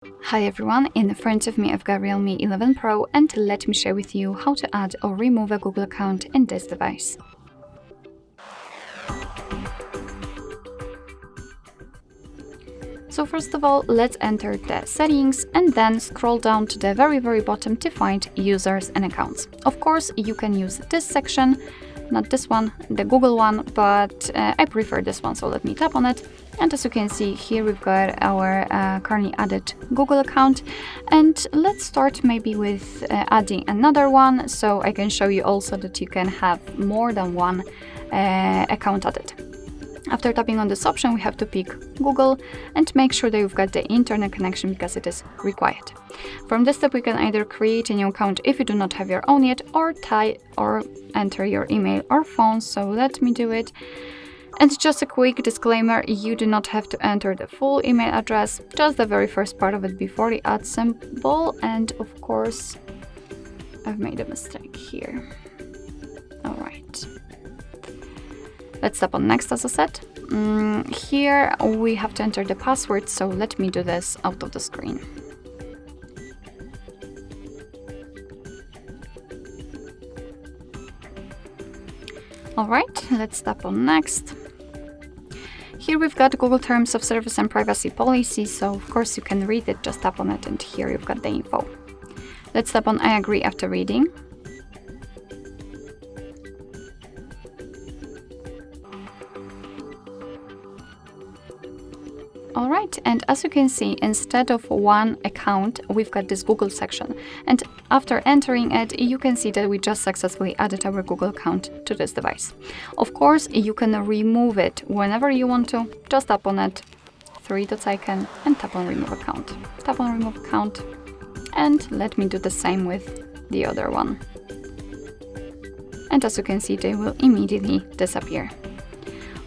Hi everyone, in front of me I've got Realme 11 Pro and let me share with you how to add or remove a Google account in this device. So first of all, let's enter the settings and then scroll down to the very bottom to find users and accounts. Of course, you can use this section, not this one, the Google one, but I prefer this one, so let me tap on it. And as you can see here, we've got our currently added Google account. And let's start maybe with adding another one, so I can show you also that you can have more than one account added. After tapping on this option, we have to pick Google and make sure that you've got the internet connection because it is required. From this step, we can either create a new account if you do not have your own yet, or enter your email or phone. So let me do it. And just a quick disclaimer, you do not have to enter the full email address, just the very first part of it before the @ symbol. And of course, I've made a mistake here. All right. Let's tap on next, as I said. Here we have to enter the password, so let me do this out of the screen. All right, let's tap on next. Here we've got Google Terms of Service and Privacy Policy, so of course you can read it, just tap on it and here you've got the info. Let's tap on I agree after reading. Alright, and as you can see, instead of one account, we've got this Google section. And after entering it, you can see that we just successfully added our Google account to this device. Of course, you can remove it whenever you want to. Just tap on it, three dots icon, and tap on remove account. Tap on remove account, and let me do the same with the other one. And as you can see, they will immediately disappear.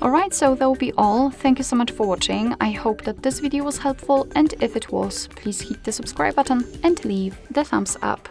Alright, so that will be all. Thank you so much for watching. I hope that this video was helpful, and if it was, please hit the subscribe button and leave the thumbs up.